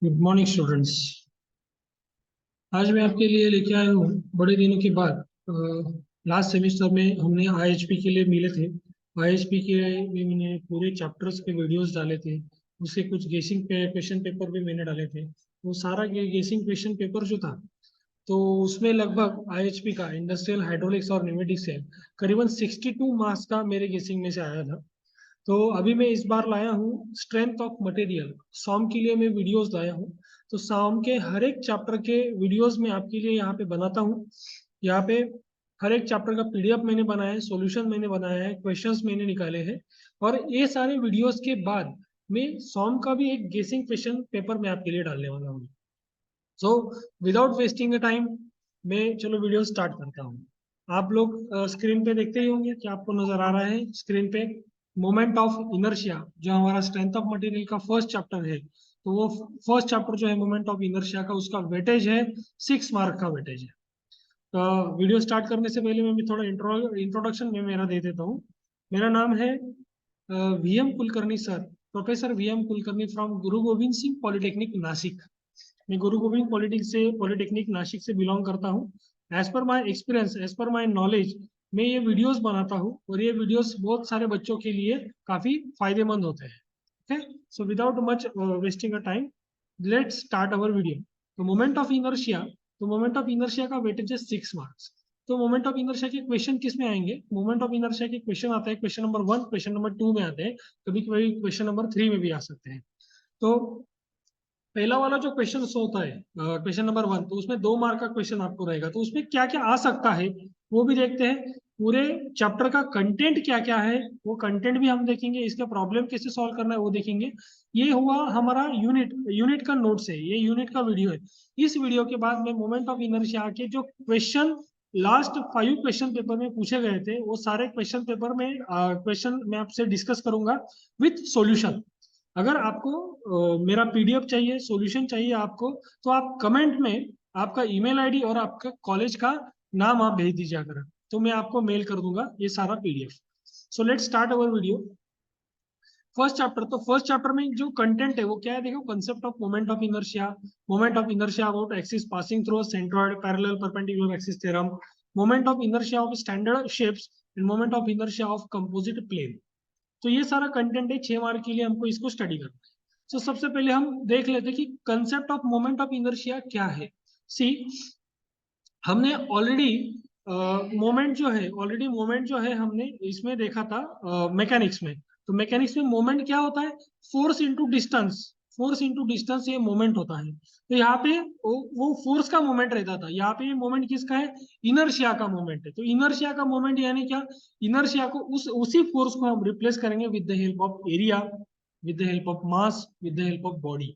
Good morning students. आज मैं आपके लिए लेके आया हूँ बड़े दिनों के बाद। लास्ट सेमेस्टर में हमने आईएचपी के लिए मिले थे। आईएचपी के लिए भी मैंने पूरे चैप्टर्स के वीडियोस डाले थे। उसके कुछ गेसिंग पे क्वेश्चन पेपर भी मैंने डाले थे। वो सारा गेसिंग क्वेश्चन पेपर जो था, तो उसमें लगभग आईएचपी का इंडस्ट्रियल हाइड्रोलिक्स और न्यूमेटिक्स से करीबन 62 मार्क्स का मेरे गेसिंग में से आया था। तो अभी मैं इस बार लाया हूँ स्ट्रेंथ ऑफ मटेरियल। सॉम के लिए मैं वीडियोस लाया हूँ। तो सॉम के हर एक चैप्टर के वीडियोस मैं आपके लिए यहाँ पे बनाता हूँ। यहाँ पे हर एक चैप्टर का पीडीएफ मैंने बनाया है, सॉल्यूशन मैंने बनाया है, क्वेश्चंस मैंने निकाले हैं। और ये सारे वीडियोस के बाद मैं सॉम का भी एक गेसिंग क्वेश्चन पेपर मैं आपके लिए डालने वाला हूँ। सो विदाउट वेस्टिंग टाइम मैं चलो वीडियो स्टार्ट करता हूँ। आप लोग स्क्रीन पे देखते ही होंगे कि आपको नजर आ रहा है स्क्रीन पे मोमेंट ऑफ इनर्शिया, जो हमारा स्ट्रेंथ ऑफ मटेरियल का फर्स्ट चैप्टर है। तो वो फर्स्ट चैप्टर जो है मोमेंट ऑफ इनर्शिया का, उसका वेटेज है 6 मार्क का वेटेज है। तो वीडियो स्टार्ट करने से पहले मैं भी थोड़ा इंट्रोडक्शन में मेरा दे देता हूँ। मेरा नाम है VM Kulkarni sir, professor VM Kulkarni from Guru Govind Singh polytechnic Nashik. मैं गुरु गोविंद पॉलिटेक्निक नासिक से बिलोंग करता हूँ। As per my experience, as per my knowledge, मैं ये वीडियोस बनाता हूँ और ये वीडियोस बहुत सारे बच्चों के लिए काफी फायदेमंद होते हैं। Okay, so without much wasting a time, let's start our video. तो मोमेंट ऑफ इनर्शिया, तो मोमेंट ऑफ इनर्शिया का वेटेज है 6 मार्क्स। तो मोमेंट ऑफ इनर्शिया के क्वेश्चन किस में आएंगे? मोमेंट ऑफ इनर्शिया के क्वेश्चन आते हैं क्वेश्चन नंबर 1, क्वेश्चन नंबर 2 में आते हैं, कभी कभी क्वेश्चन नंबर 3 में भी आ सकते हैं। तो पहला वाला जो क्वेश्चन होता है क्वेश्चन नंबर 1, तो उसमें 2 मार्क का क्वेश्चन आपको रहेगा। तो उसमें क्या क्या आ सकता है वो भी देखते हैं। पूरे चैप्टर का कंटेंट क्या क्या है वो कंटेंट भी हम देखेंगे, इसका प्रॉब्लम कैसे सॉल्व करना है वो देखेंगे। ये हुआ हमारा यूनिट यूनिट का नोट्स है, ये यूनिट का वीडियो है। इस वीडियो के बाद में मोमेंट ऑफ इनर्शिया के जो क्वेश्चन लास्ट 5 क्वेश्चन पेपर में पूछे गए थे, वो सारे क्वेश्चन पेपर में क्वेश्चन मैं आपसे डिस्कस करूंगा विथ सॉल्यूशन। अगर आपको मेरा पीडीएफ चाहिए, सॉल्यूशन चाहिए आपको, तो आप कमेंट में आपका ईमेल आईडी और आपका कॉलेज का नाम आप भेज दीजिए करें, तो मैं आपको मेल कर दूंगा ये सारा PDF. So let's start our video. First chapter, तो फर्स्ट चैप्टर में जो कंटेंट है वो क्या है, देखो, concept of moment of inertia. Moment of inertia about axis passing through centroid parallel perpendicular axis theorem. Moment of inertia of standard shapes and moment of inertia of composite plane. तो ये सारा content है, 6 mark के लिए हमको इसको study करना है। तो सबसे पहले हम देख लेते हैं कि concept of moment of inertia क्या है। सी, हमने ऑलरेडी मोमेंट जो है हमने इसमें देखा था मैकेनिक्स में। तो मैकेनिक्स में मोमेंट क्या होता है? Force into distance. Force into distance ये मोमेंट होता है। तो यहाँ पे वो फोर्स का मोमेंट रहता था, यहाँ पे मोमेंट किसका है? इनर्शिया का मोमेंट है। तो इनर्शिया का मोमेंट यानी क्या? इनर्शिया को उसी फोर्स को हम रिप्लेस करेंगे with the help of area, with the help of mass, with the help of body.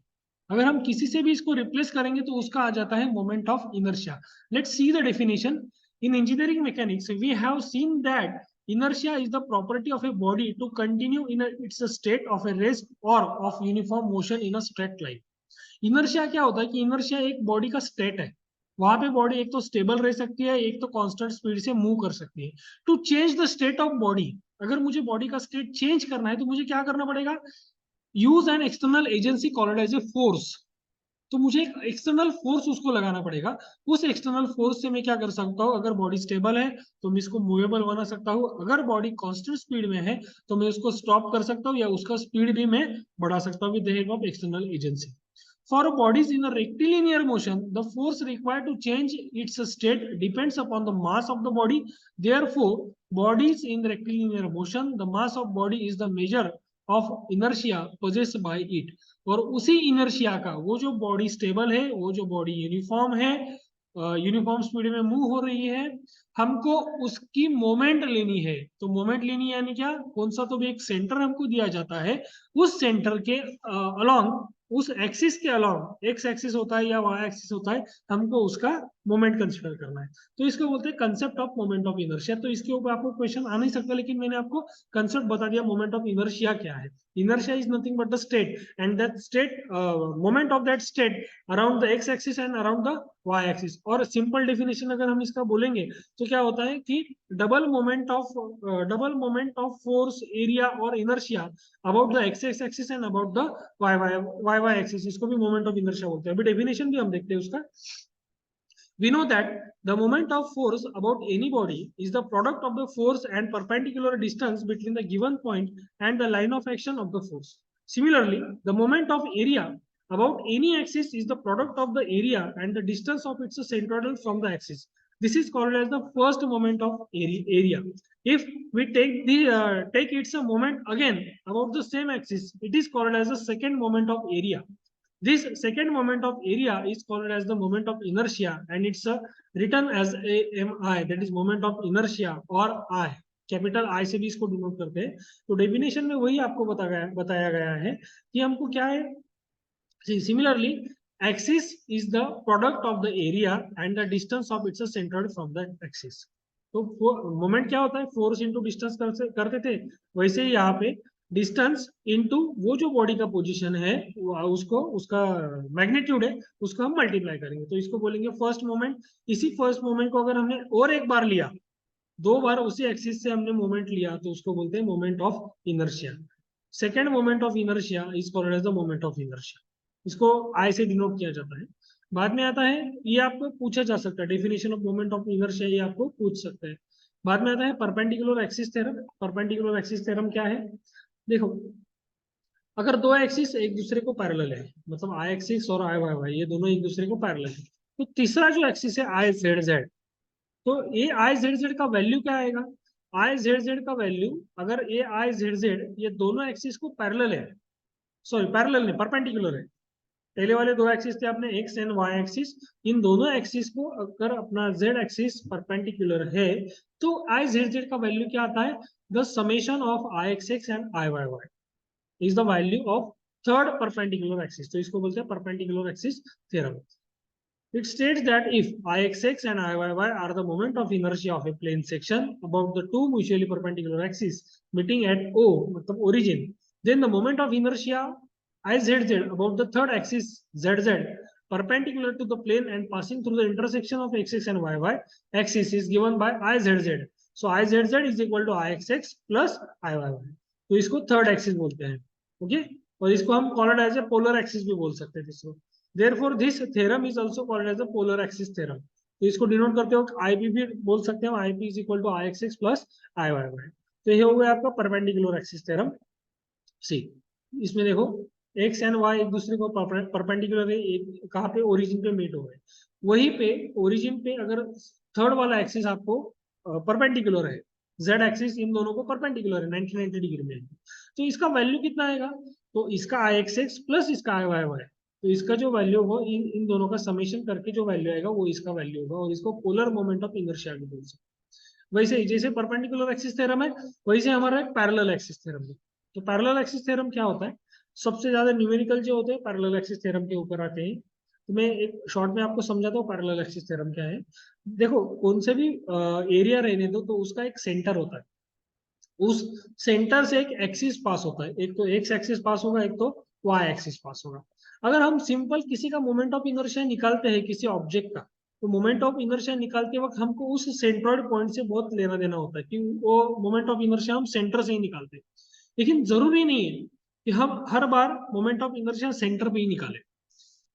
अगर हम किसी से भी इसको रिप्लेस करेंगे तो उसका आ जाता है moment of inertia. Let's see the definition. In engineering mechanics, we have seen that inertia is the property of a body to continue in its state of a rest or of uniform motion in a straight line. Inertia क्या होता है कि inertia एक body का state है। वहां पे body एक तो स्टेबल रह सकती है, एक तो कांस्टेंट स्पीड से मूव कर सकती है। To change the state of body, अगर मुझे बॉडी का स्टेट चेंज करना है तो मुझे क्या करना पड़ेगा? Use an external agency called as a force. तो मुझे एक एक्सटर्नल फोर्स उसको लगाना पड़ेगा। उस एक्सटर्नल फोर्स से मैं क्या कर सकता हूँ? अगर बॉडी स्टेबल है तो मैं इसको मूवेबल बना सकता हूँ, अगर बॉडी कांस्टेंट स्पीड में है तो मैं उसको स्टॉप कर सकता हूँ या उसका स्पीड भी मैं बढ़ा सकता हूँ with the help of external agency. For bodies in a rectilinear motion, the force required to change its state depends upon the mass of the body. Therefore, bodies in rectilinear motion, the mass of body is the measure of inertia possessed by it. और उसी inertia का, वो जो body stable है, वो जो body uniform है, uniform speed में मूव हो रही है, हमको उसकी मोमेंट लेनी है। तो मोमेंट लेनी यानी क्या? कौन सा, तो भी एक सेंटर हमको दिया जाता है, उस सेंटर के अलोंग, उस एक्सिस के अलोंग, एक्स एक्सिस होता है या वाई एक्सिस होता है, हमको उसका मोमेंट कंसिडर करना है, तो इसको बोलते हैं concept of moment of inertia. तो इसके ऊपर आपको क्वेश्चन आ नहीं सकता, लेकिन मैंने आपको कंसेप्ट बता दिया मोमेंट ऑफ इनर्शिया क्या है। Inertia is nothing but the state, and that state moment of that state around the X axis and around the Y axis. और सिंपल डेफिनेशन अगर हम इसका बोलेंगे तो क्या होता है कि double moment of force, area और inertia about the X axis and about the Y axis, इसको भी मोमेंट ऑफ इनर्शिया बोलते हैं। अभी डेफिनेशन भी हम देखते हैं उसका। We know that the moment of force about any body is the product of the force and perpendicular distance between the given point and the line of action of the force. Similarly, the moment of area about any axis is the product of the area and the distance of its centroidal from the axis. This is called as the first moment of area. If we take its a moment again about the same axis, it is called as the second moment of area. This second moment of area is called as the moment of inertia, and it's written as AMI, that is moment of inertia, or I, capital I से भी इसको denote करते हैं। तो definition में वही आपको बताया गया है कि हमको क्या है। Similarly, axis is the product of the area and the distance of its centred from the axis. तो मोमेंट क्या होता है, फोर्स इंटू डिस्टेंस करते थे, वैसे ही यहाँ पे डिस्टेंस इनटू वो जो बॉडी का पोजीशन है उसको, उसका मैग्नीट्यूड है, उसको हम मल्टीप्लाई करेंगे, तो इसको बोलेंगे फर्स्ट मोमेंट। इसी फर्स्ट मोमेंट को अगर हमने और एक बार लिया, दो बार उसी एक्सिस से हमने मोमेंट लिया, तो उसको बोलते हैं moment of inertia. Second moment of inertia is called as the moment of inertia. इसको आई से डिनोट किया जाता है। बाद में आता है, ये आपको पूछा जा सकता है, definition of moment of inertia ये आपको पूछ सकता है। बाद में आता है perpendicular axis theorem. Perpendicular axis theorem क्या है, देखो, अगर दो एक्सिस एक दूसरे को पैरेलल है, मतलब आई एक्सिस और आई वाई वाई, ये दोनों एक दूसरे को पैरेलल है, तो तीसरा जो एक्सिस है आई जेड जेड, तो ए आई जेड जेड का वैल्यू क्या आएगा। आई जेड जेड का वैल्यू, अगर ए आई जेड जेड ये दोनों एक्सिस को पैरेलल है, सॉरी पैरेलल नहीं, परपेंडिकुलर है, पहले वाले दो एक्सिस थे अपने एक्स एंड वाई एक्सिस, इन दोनों एक्सिस को अगर अपना जेड एक्सिस परपेंडिकुलर है, तो आई जेड जेड का वैल्यू क्या आता है, the summation of I X X and I Y Y is the value of third perpendicular axis. तो इसको बोलते हैं perpendicular axis theorem. It states that if Ixx and Iyy are the moment of inertia of a plane section about the two mutually perpendicular axes meeting at O, मतलब origin, then the moment of inertia Izz about the third axis Zz perpendicular to the plane and passing through the intersection of xx and yy axis is given by Izz. So Izz is equal to Ixx plus Iyy. तो इसको third axis बोलते हैं, okay. और इसको हम called as a polar axis भी बोल सकते हैं इसको। Therefore, this theorem is also called as the polar axis theorem. तो इसको डिनोट करते हो आईपी भी बोल सकते हो, IP is equal to I X X plus I Y Y. तो ये हो गया आपका परपेंडिकुलर एक्सिस थ्योरम सी। इसमें देखो एक्स एंड वाई एक दूसरे को परपेंडिकुलर है, एक कहाँ पे, ओरिजिन पे मीट हो गए। वहीं पे ओरिजिन पे अगर थर्ड वाला एक्सिस आपको परपेंडिकुलर है, जेड एक्सिस इन दोनों को परपेंडिकुलर है 90 डिग्री में, तो इसका वैल्यू कितना आएगा, तो इसका आई एक्स एक्स प्लस इसका आई वाई वाई, तो इसका जो वैल्यू हो इन दोनों का समेशन करके जो वैल्यू आएगा वो इसका वैल्यू होगा, और इसको पोलर मोमेंट ऑफ इनर्शिया भी बोल सकते हैं। वैसे ही जैसे परपेंडिकुलर एक्सिस थ्योरम है, वैसे हमारा एक पैरेलल एक्सिस थ्योरम है। तो पैरेलल एक्सिस थ्योरम क्या होता है, सबसे ज्यादा न्यूमेरिकल जो होते हैं पैरेलल एक्सिस थ्योरम के ऊपर आते हैं। तो मैं एक शॉर्ट में आपको समझाता हूँ पैरेलल एक्सिस थ्योरम क्या है। देखो, कौन से भी एरिया रहने दो, तो उसका एक सेंटर होता है, उस सेंटर से एक एक्सिस पास होता है, एक तो एक्स एक्सिस पास होगा, एक तो वाई एक्सिस पास होगा। अगर हम सिंपल किसी का मोमेंट ऑफ इनर्शिया निकालते हैं किसी ऑब्जेक्ट का, तो मोमेंट ऑफ इनर्शिया निकालते वक्त हमको उस सेंट्रॉइड पॉइंट से बहुत लेना देना होता है कि वो मोमेंट ऑफ इनर्शिया हम सेंटर से ही निकालते हैं। लेकिन जरूरी नहीं है कि हम हर बार मोमेंट ऑफ इनर्शिया सेंटर पे ही निकालें।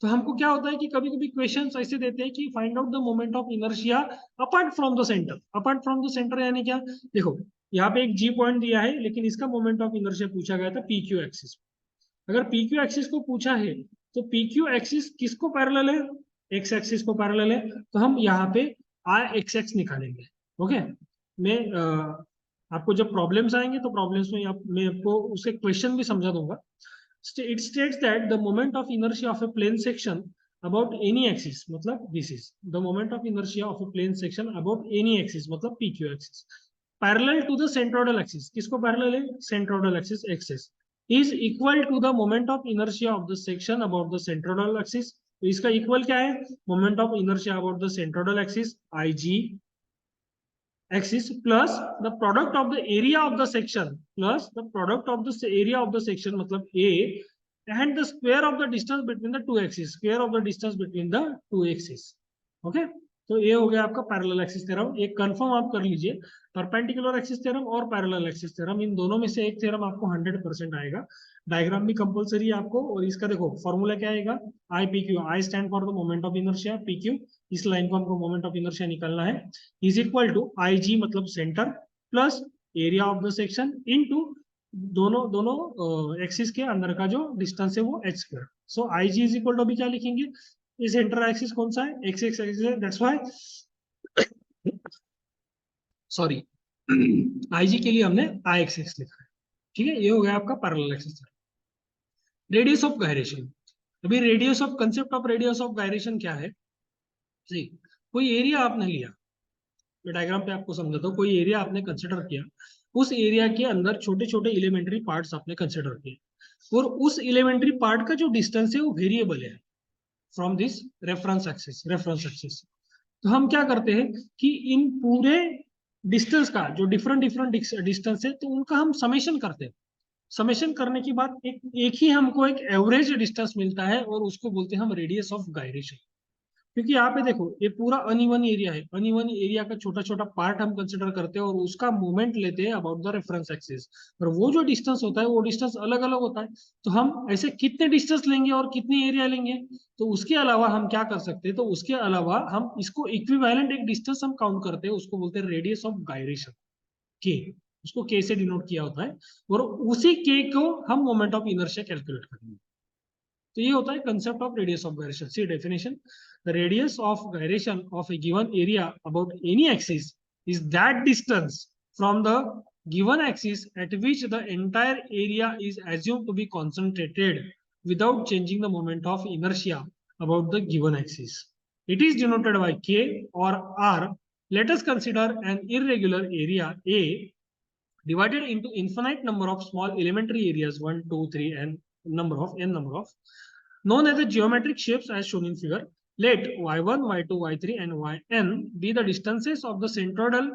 तो हमको क्या होता है कि कभी कभी क्वेश्चन ऐसे देते हैं कि find out the moment of inertia apart from the centre. Apart from the centre यानी क्या, देखो यहाँ पे एक जी पॉइंट दिया है, लेकिन इसका मोमेंट ऑफ इनर्शिया पूछा गया था पी क्यू एक्सिस। अगर पी क्यू एक्सिस को पूछा है, तो पी क्यू एक्सिस किसको पैरेलल है, एक्स एक्सिस को पैरेलल है, तो हम यहाँ पे आई एक्स एक्स निकालेंगे, ओके। मैं आपको जब प्रॉब्लम्स आएंगे तो प्रॉब्लम्स में मैं आपको उसके क्वेश्चन भी समझा दूंगा। It states that the moment of inertia of a plane section about any axis, मतलब this is the moment of inertia of a plane section about any axis, मतलब PQ axis, parallel to the centroidal axis, किसको parallel है, centroidal axis axis, is equal to the moment of inertia of the section about the centroidal axis तो इसका equal क्या है, moment of inertia about the centroidal axis I G axis plus the product of the area of the section plus the product of the area of the section मतलब A and the square of the distance between the two axes, square of the distance between the two axes. Okay, तो ये हो गया आपका parallel axis theorem. एक confirm आप कर लीजिए, परपेंडिकुलर एक्सिस थ्योरम और पैरेलल एक्सिस थ्योरम, इन दोनों में से एक थ्योरम आपको 100% आएगा. डायग्राम भी कंपलसरी है आपको, और इसका देखो फॉर्मूला क्या आएगा, I P Q, I stand for the moment of inertia, P Q इस लाइन को हमको मोमेंट ऑफ इनर्शिया निकालना है, इज इक्वल टू आई जी मतलब centre plus area of the section into दोनों दोनों एक्सिस के अंदर का जो डिस्टेंस है वो H square. So I G is equal to अभी क्या लिखेंगे, इस सेंटर एक्सिस कौन सा है, एक्स एक्स एक्सिस है, that's why sorry I G के लिए हमने आई एक्स एक्स लिखा है. ठीक है, ये हो गया आपका parallel axis. Radius of gyration, अभी radius of concept of radius of gyration क्या है, जी कोई एरिया आपने लिया, मैं डायग्राम पे आपको समझाता हूँ, कोई एरिया आपने कंसिडर किया, उस एरिया के अंदर छोटे छोटे एलिमेंट्री पार्ट्स आपने कंसिडर किए, और उस एलिमेंट्री पार्ट का जो डिस्टेंस है वो वेरिएबल है फ्रॉम दिस रेफरेंस एक्सिस. तो हम क्या करते हैं कि इन पूरे डिस्टेंस का जो डिफरेंट डिफरेंट डिस्टेंस है, तो उनका हम समेशन करते हैं. समेशन करने के बाद एक ही हमको एक एवरेज डिस्टेंस मिलता है, और उसको बोलते हैं हम रेडियस ऑफ गायरेशन. क्योंकि यहाँ पे देखो ये पूरा अनइवन एरिया है, अनइवन एरिया का छोटा छोटा पार्ट हम कंसिडर करते हैं और उसका मूवमेंट लेते हैं अबाउट द रेफरेंस एक्सिस, और वो जो डिस्टेंस होता है वो डिस्टेंस अलग अलग होता है. तो हम ऐसे कितने डिस्टेंस लेंगे और कितने एरिया लेंगे, तो उसके अलावा हम क्या कर सकते हैं, तो उसके अलावा हम इसको इक्विवेलेंट एक डिस्टेंस हम काउंट करते हैं, उसको बोलते हैं रेडियस ऑफ गायरेशन के, उसको के से डिनोट किया होता है, और उसी के को हम मोमेंट ऑफ इनर्शिया कैलकुलेट करेंगे. तो ये होता है concept of radius of gyration. See definition, the radius of gyration of a given area about any axis is that distance from the given axis at which the entire area is assumed to be concentrated without changing the moment of inertia about the given axis. It is denoted by K or R. Let us consider an irregular area A divided into infinite number of small elementary areas 1, 2, 3 and number of known as the geometric shapes as shown in figure. Let y1, y2, y3 and yn be the distances of the centroid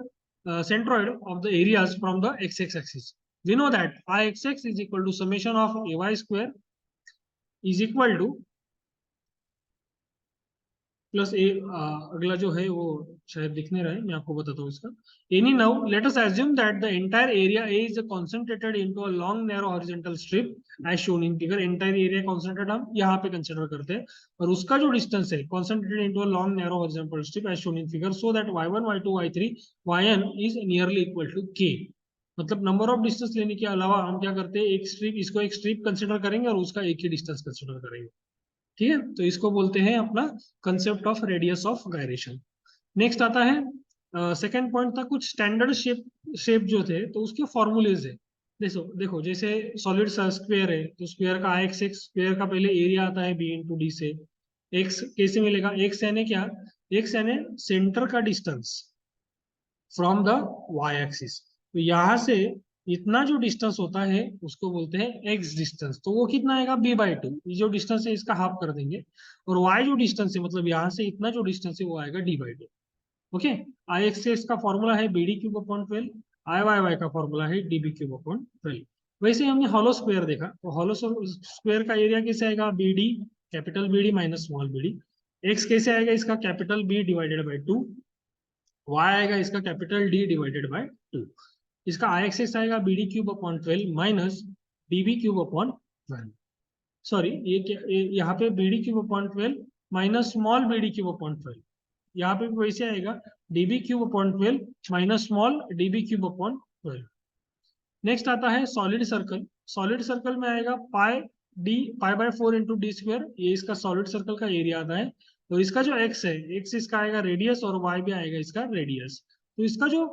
of the areas from the x-axis axis. We know that ixx is equal to summation of ay square is equal to plus A, अगला जो है वो शायद दिखने रहे, मैं आपको बताता हूँ इसका. Any now let us assume that the entire area A is concentrated into a long narrow horizontal strip as shown in figure. Entire area concentrated हम यहाँ पे कंसीडर करते हैं, और उसका जो डिस्टेंस है concentrated into a long narrow horizontal strip as shown in figure, so that y1 y2 y3 yn is nearly equal to k. मतलब नंबर ऑफ डिस्टेंस लेने के अलावा हम क्या करते हैं, एक स्ट्रिप, इसको एक स्ट्रिप कंसिडर करेंगे और उसका एक ही डिस्टेंस कंसिडर करेंगे. ठीक है, तो इसको बोलते हैं अपना concept of radius of gyration. Next आता है सेकंड पॉइंट था कुछ स्टैंडर्ड शेप जो थे, तो उसके फॉर्मूलेज है. देखो देखो जैसे सॉलिड स्क्वायर है, तो स्क्वायर का एक्स एक्स स्क्वायर का पहले एरिया आता है बी इंटू डी से. एक्स कैसे मिलेगा, एक्स यानी क्या, एक्स यानी सेंटर का distance from the Y axis. तो यहां से इतना जो डिस्टेंस होता है उसको बोलते हैं एक्स डिस्टेंस, तो वो कितना आएगा b/2. ये जो डिस्टेंस है इसका हाफ कर देंगे, और y जो डिस्टेंस है मतलब यहाँ से इतना जो डिस्टेंस है वो आएगा d/2. ओके, आई एक्स का फॉर्मूला है bd³/12, आई वाई वाई का फॉर्मूला है db³/12. वैसे हमने हॉलो स्क्वायर देखा, तो हॉलो स्क्वायर का एरिया कैसे आएगा, bd capital bd minus small bd. X कैसे आएगा इसका, capital B divided by 2. y आएगा इसका कैपिटल D डिवाइडेड बाई 2. इसका आई एक्सेस आएगा bd³/12 माइनस db³/12. सॉरी ये यहाँ पे bd³/12 माइनस स्मॉल bd³/12, यहाँ पे भी वैसे आएगा db³/12 minus small db³/12. Next आता है सॉलिड सर्कल. सॉलिड सर्कल में आएगा पाई/4 इंटू डी स्क्वायर, ये इसका सॉलिड सर्कल का एरिया आता है. और इसका जो एक्स है, एक्स इसका आएगा रेडियस, और वाई भी आएगा इसका रेडियस. तो इसका जो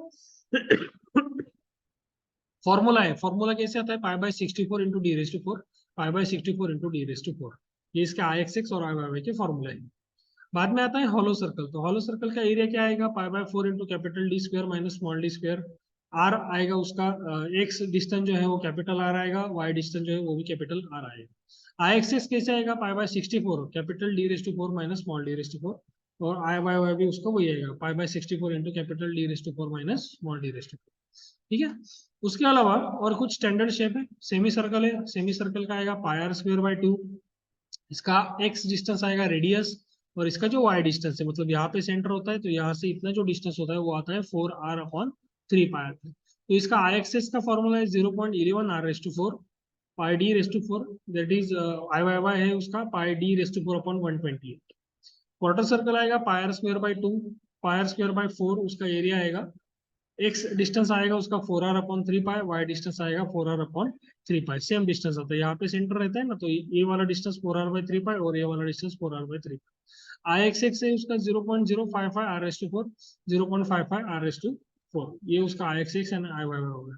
फॉर्मूला है, फॉर्मूला कैसे आता है, पाई/64 इंटू d⁴, पाई/64 इंटू d⁴. ये इसके आई एक्स एक्स और आई वाई वाई के फॉर्मूला है. बाद में आता है हॉलो सर्कल. तो हॉलो सर्कल का एरिया क्या आएगा, pi into capital D² minus small d². R आएगा उसका, एक्स डिस्टेंस जो है वो कैपिटल आर आएगा, वाई डिस्टेंस जो है वो भी कैपिटल आर आएगा। आई एक्सेस कैसे आएगा, pi by 64 capital D raise to 4 minus small D raise to 4, और आई बाय वाई भी उसका वही आएगा, pi by 64 into capital D raise to 4 minus small D raise to 4। ठीक है। उसके अलावा और कुछ स्टैंडर्ड शेप है, सेमी सर्कल है, सेमी सर्कल का आएगा पाई आर स्क्वायर बाय 2, इसका एक्स डिस्टेंस आएगा रेडियस, और इसका जो वाई डिस्टेंस है, मतलब यहाँ पे सेंटर होता है तो यहाँ से इतना जो डिस्टेंस होता है वो आता है 4r/3 पाई। तो इसका आई एक्सेस का फॉर्मूला है 0.11 r/4 pi D raise to 4, that is I Y Y है उसका pi D raise to 4/128। Quarter circle आएगा pi R square by 2, pi R square by 4 उसका एरिया आएगा, एक्स डिस्टेंस आएगा उसका 4r/3 पाई, वाई डिस्टेंस आएगा 4r/3 पाई, same distance आता है, यहाँ पे सेंटर रहता है ना, तो ये वाला डिस्टेंस 4r/3 पाई और ये वाला distance 4r/3 pi. I X X है उसका 0.055 r/4, 0.55 r/4, ये उसका I X X and I Y Y होगा।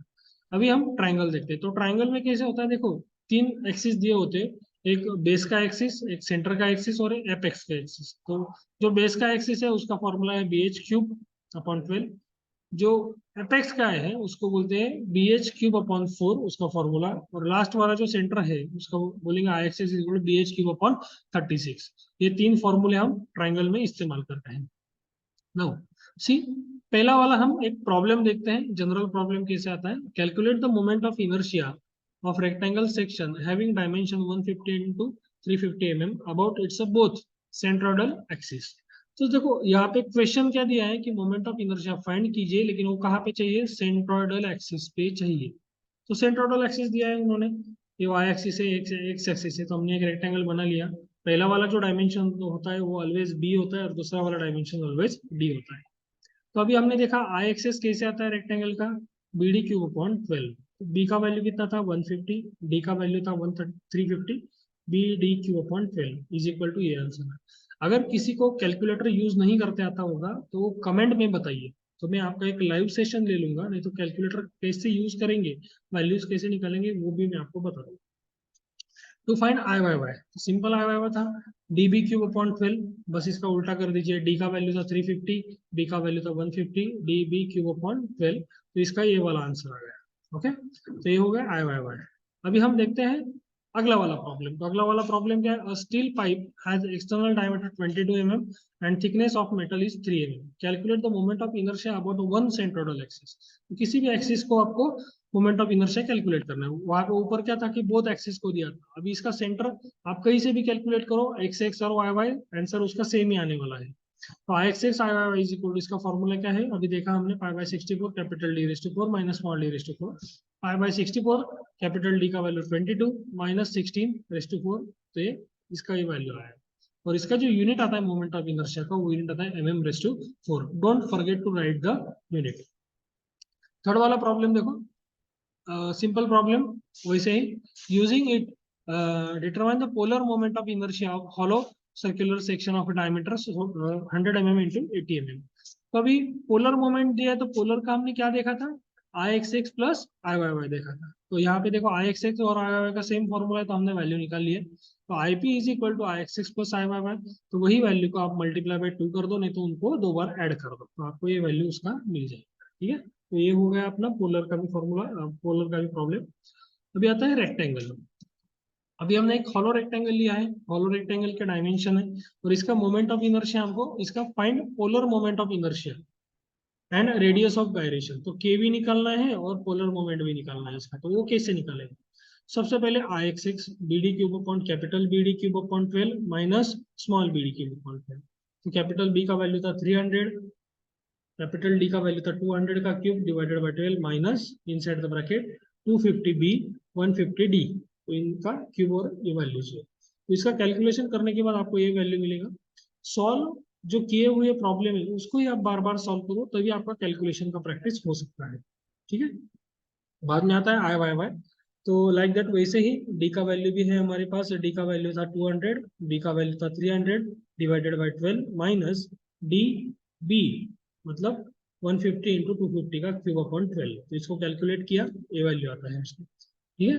अभी हम ट्राइंगल देखते हैं, तो ट्राइंगल में कैसे होता है, देखो तीन एक्सिस दिए होते हैं, एक बेस का एक्सिस, एक सेंटर का एक्सिस और एक एपेक्स का एक्सिस। तो जो बेस का एक्सिस है उसका फॉर्मूला है bh³ अपॉन 12, जो एपेक्स का है उसको बोलते हैं bh³ अपॉन 4 उसका फॉर्मूला, और लास्ट वाला जो सेंटर है उसका बोलेंगे I X X equal to bh³ upon 36। ये तीन फॉर्मूले हम ट्राइंगल में इस्तेमाल करते हैं। नो सी, पहला वाला हम एक प्रॉब्लम देखते हैं, जनरल प्रॉब्लम कैसे आता है, calculate the moment of inertia of rectangle section having dimension 150 into 350 mm about it's both centroidal axis. तो देखो यहाँ पे क्वेश्चन क्या दिया है कि मोमेंट ऑफ इनर्शिया फाइंड कीजिए, लेकिन वो कहाँ पे चाहिए, सेंट्रोइडल एक्सिस पे चाहिए। तो सेंट्रोइडल एक्सिस दिया है उन्होंने, ये वाई एक्सिस है, एक्स एक्सिस है, तो हमने एक रेक्टेंगल बना लिया। पहला वाला जो डायमेंशन होता है वो ऑलवेज बी होता है और दूसरा वाला डायमेंशन ऑलवेज डी होता है। तो अभी हमने देखा आई एक्सेस कैसे आता है रेक्टेंगल का, bd³/12, बी का वैल्यू कितना था 150, डी का वैल्यू था 350, bd³/12 इज इक्वल टू ये आंसर है। अगर किसी को कैलकुलेटर यूज नहीं करते आता होगा तो वो कमेंट में बताइए, तो मैं आपका एक लाइव सेशन ले लूंगा, नहीं तो कैलकुलेटर कैसे यूज करेंगे, वैल्यूज कैसे निकालेंगे वो भी मैं आपको बता दूंगा। To find I Y Y, simple I Y Y था db³/12, बस इसका उल्टा कर दीजिए, डी का वैल्यू था 350, बी का वैल्यू था 150, db³/12, तो इसका ये वाला आंसर आ गया। ओके, तो ये हो गया आई वाई वाई। अभी हम देखते हैं अगला वाला प्रॉब्लम। तो अगला वाला प्रॉब्लम क्या है, steel pipe has external diameter 22 mm and thickness of metal is 3 mm, calculate the moment of inertia about one centroidal axis. किसी भी एक्सिस को आपको मोमेंट ऑफ इनर्शिया कैलकुलेट करना है, वहां पे ऊपर क्या था कि बोथ एक्सिस को दिया था, अभी इसका सेंटर आप कहीं से भी कैलकुलेट करो, एक्स एक्स और वाई वाई, आंसर उसका सेम ही आने वाला है। तो I X X I Y Y is equal, इसका फॉर्मूला क्या है, अभी देखा हमने, pi by 64 capital D raise to 4 minus small D raise to 4, pi by 64 capital D का वैल्यू 22 माइनस 16 रेस टू 4, तो ये इसका ये वैल्यू आया। और इसका जो यूनिट आता है मोमेंट ऑफ इनर्शिया का, वो यूनिट आता है mm raise to 4, don't forget to write the unit. Third वाला प्रॉब्लम देखो, simple problem वैसे ही, using it determine the polar moment of inertia of hollow circular section of a diameter 100 mm into 80 mm। तो अभी polar moment दिया है, तो polar का हमने क्या देखा था, आई X X plus I Y Y देखा था। तो यहाँ पे देखो आई एक्स एक्स और आई वाई वाई का सेम फॉर्मूला है, तो हमने वैल्यू निकाल ली है। तो I P is equal to I X X plus I Y Y, तो वही वैल्यू को आप मल्टीप्लाई बाय 2 कर दो, नहीं तो उनको दो बार ऐड कर दो, तो आपको ये वैल्यू उसका मिल जाएगा। ठीक है, तो ये हो गया अपना पोलर का भी फॉर्मूला, पोलर का भी प्रॉब्लम। अभी आता है रेक्टेंगल। अभी हमने एक हॉलो रेक्टेंगल लिया है, हॉलो रेक्टेंगल के डायमेंशन है और इसका मोमेंट ऑफ इनर्शिया हमको, इसका find polar moment of inertia and radius of gyration, तो के भी निकालना है और पोलर मोमेंट भी निकालना है इसका, तो वो कैसे निकालेंगे। सबसे पहले I X X bd³ upon capital bd³/12 minus small bd³/12, तो कैपिटल बी का वैल्यू था 300, कैपिटल डी का वैल्यू था 200 का cube divided by 12 minus inside the bracket 250 B 150 D, तो इनका क्यूब और ये वैल्यूज है। तो इसका कैलकुलेशन करने के बाद आपको ये वैल्यू मिलेगा। सॉल्व जो किए हुए प्रॉब्लम है उसको ही आप बार बार सॉल्व करो, तभी आपका कैलकुलेशन का प्रैक्टिस हो सकता है। ठीक है, बाद में आता है आई वाई वाई, तो लाइक दैट वैसे ही डी का वैल्यू भी है हमारे पास, डी का वैल्यू था 200, बी का वैल्यू था 300 divided by 12 minus D B, मतलब 150 इंटू 250 का क्यूब अपॉन 12, तो इसको कैलकुलेट किया, ये वैल्यू आता है उसका। ठीक है,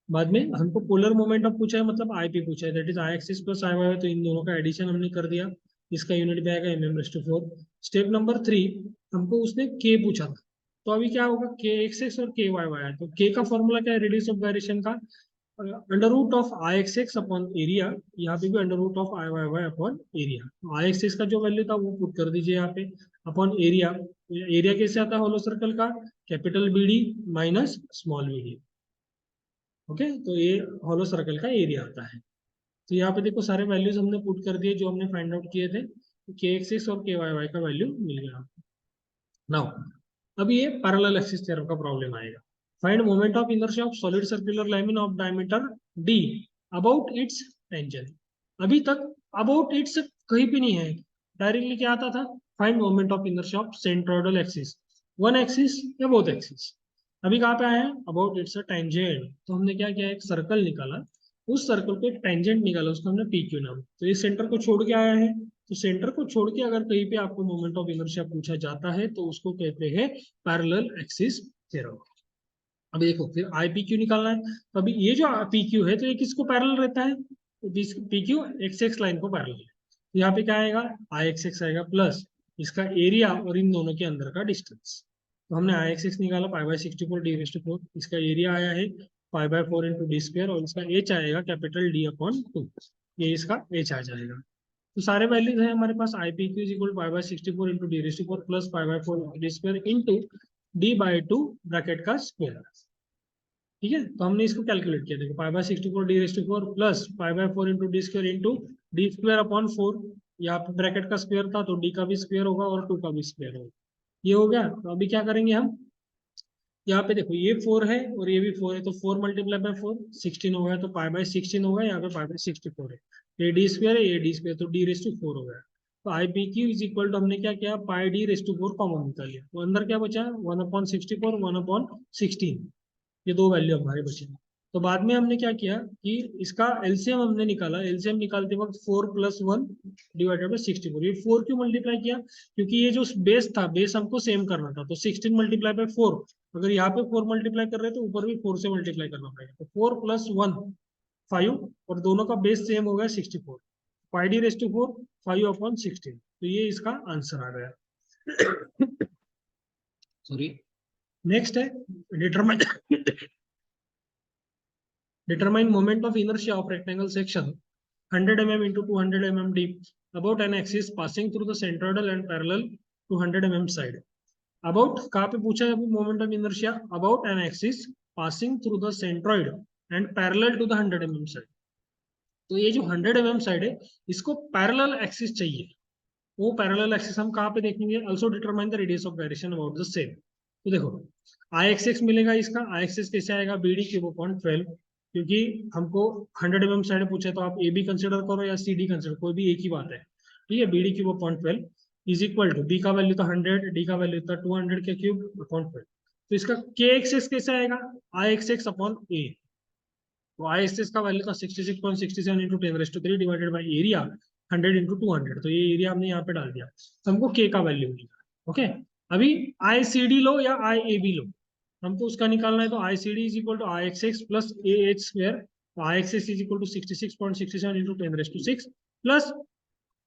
बाद में हमको पोलर मोमेंट ऑफ पूछा है, मतलब आई पी पूछा है, that is I axis plus I Y, तो इन दोनों का एडिशन हमने कर दिया, इसका यूनिट भी आएगा mm raise to 4। Step number 3, हमको उसने के पूछा था, तो अभी क्या होगा, के एक्स एक्स और के वाई वाई है, तो के का फॉर्मूला क्या है रेडियस ऑफ गायरेशन का, under root of I X X upon area, यहाँ पे भी under root of I Y Y upon area. I X X का जो वैल्यू था वो पुट कर दीजिए यहाँ पे, अपॉन एरिया। एरिया कैसे आता है होलो सर्कल का, capital B D minus small B D. Okay, तो ये होलो सर्कल का एरिया आता है। तो यहाँ पे देखो सारे वैल्यूज हमने पुट कर दिए जो हमने फाइंड आउट किए थे, के एक्स एक्स और के वाई वाई का वैल्यू मिल गया। नाउ अब ये पैरेलल एक्सिस थ्योरम का प्रॉब्लम आएगा। Find moment of inertia of solid circular lamin of diameter D about it's tangent. अभी तक अबाउट इट्स कहीं भी नहीं है, डायरेक्टली क्या आता था, find moment of inertia of centroidal axis, one axis या बोथ एक्सिस। अभी कहाँ पे आया है, अबाउट इट्स टेंजेंट। तो हमने क्या किया, एक सर्कल निकाला, उस सर्कल को एक टेंजेंट निकाला, उसका हमने पी क्यू नाम। तो ये सेंटर को छोड़ के आया है, तो सेंटर को छोड़ के अगर कहीं पे आपको मोमेंट ऑफ इनर्शिया पूछा जाता है तो उसको कहते हैं पैरेलल एक्सिस थ्योरम। अब देखो फिर आई पी क्यू निकालना है, तो अभी ये जो पी क्यू है तो ये किसको पैरेलल रहता है, P Q x x line को पैरेलल है। तो यहाँ पे क्या आएगा, आई एक्स एक्स आएगा प्लस इसका एरिया और इन दोनों के अंदर का डिस्टेंस। तो हमने आई एक्स एक्स निकाला pi by 64 D raise to 4, इसका एरिया आया है pi by 4 into D square, और इसका एच आएगा कैपिटल डी अपॉन 2, ये इसका एच आ जाएगा। तो सारे वैल्यूज हैं हमारे पास, I P Q is equal pi by 64 into D raise to 4 plus pi by 4 D square into D by 2 bracket का स्क्वायर। ठीक है, तो हमने इसको कैलकुलेट किया, देखो pi by 64 D raise to 4 plus pi by 4 into D square into D square upon 4, यहाँ पे ब्रैकेट का स्क्वायर था तो डी का भी स्क्वायर होगा और 2 का भी स्क्वायर होगा। ये हो गया, तो अभी क्या करेंगे हम, यहाँ पे देखो ये 4 है और ये भी 4 है, तो 4 मल्टीप्लाई बाय 4 16 हो गया, तो पाई बाय 16 हो गया, यहाँ पे पाई बाय 64 है, ये डी स्क्वायर है ये डी स्क्वायर, तो डी रेस टू 4 हो गया। तो I P Q is equal to, हमने क्या किया, pi D raise to 4 common निकाल लिया, तो अंदर क्या बचा, 1/64 1/16, ये दो वैल्यू हमारे बचे। तो बाद में हमने क्या किया कि इसका एलसीएम हमने निकाला, एलसीएम निकालते वक्त 4 प्लस 1 डिवाइडेड बाई 64, ये 4 क्यों मल्टीप्लाई किया, क्योंकि ये जो बेस था, बेस हमको सेम करना था, तो 16 मल्टीप्लाई बाई 4, अगर यहाँ पे 4 मल्टीप्लाई कर रहे हैं तो ऊपर भी 4 से मल्टीप्लाई करना पड़ेगा, तो 4 प्लस 1 5, और दोनों का बेस सेम हो गया 64, पाई डी रेस टू 4 5/16, तो ये इसका आंसर आ गया। सॉरी, नेक्स्ट है determine determine moment of inertia of rectangle section 100 mm into 200 mm deep about an axis passing through the centroidal and parallel to 100 mm side. About कहाँ पे पूछा है अभी moment of inertia, about an axis passing through the centroid and parallel to the 100 mm side. तो ये जो 100 mm side है इसको पैरेलल एक्सिस चाहिए, वो पैरेलल एक्सिस हम कहाँ पे देखेंगे, also determine the radius of gyration about the same. तो देखो आई एक्स एक्स मिलेगा, इसका आई एक्स एक्स कैसे आएगा, बी डी क्यूब अपॉन 12, क्योंकि हमको 100 mm साइड पूछे तो आप ए बी कंसिडर करो या सी डी कंसिडर, कोई भी एक ही बात है। ठीक है, B D cube upon 12 is equal to, B का वैल्यू था 100, डी का वैल्यू था 200 के क्यूब अपॉन 12। तो इसका के एक्स एक्स कैसे आएगा, आई एक्स एक्स अपॉन ए, तो आई एक्स एक्स का वैल्यू था 66.67 into 10⁻³ divided by area 100 into 200, तो ये एरिया हमने यहाँ पे डाल दिया, तो हमको के का वैल्यू मिलेगा। ओके, अभी आई सी डी लो या आई ए बी लो, हमको उसका निकालना है, तो I C D is equal to I X X plus A H square, तो I X X is equal to 66.67 into 10⁻6 प्लस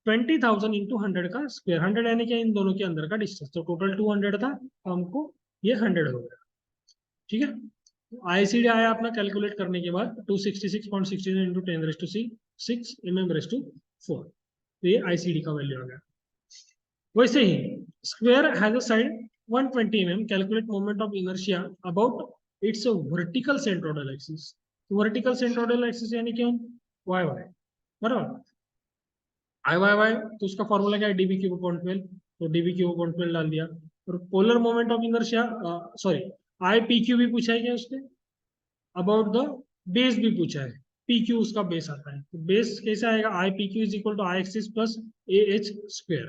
20,000 इंटू 100 का स्क्वायर, 100 यानी कि इन दोनों के अंदर का डिस्टेंस, तो टोटल 200 था, तो हमको ये 100 हो गया। ठीक है, आईसीडी आया अपना कैलकुलेट करने के बाद 266.69 इंटू 10⁻6 mm/4, तो ये आईसीडी का वैल्यू आ गया। वैसे ही square has a side 120 mm, calculate moment of inertia about its vertical centroidal axis. Vertical centroidal axis यानी कि वाई वाई, बराबर आई वाई वाई, तो उसका फॉर्मूला क्या है, डीबी क्यूब अपॉन 12, तो डीबी क्यूब अपॉन 12 डाल दिया। और polar moment of inertia, sorry I P Q भी पूछा है क्या उसने, अबाउट द बेस भी पूछा है, पी क्यू उसका बेस आता है, तो बेस कैसे आएगा, I P Q is equal to I axis plus A H square,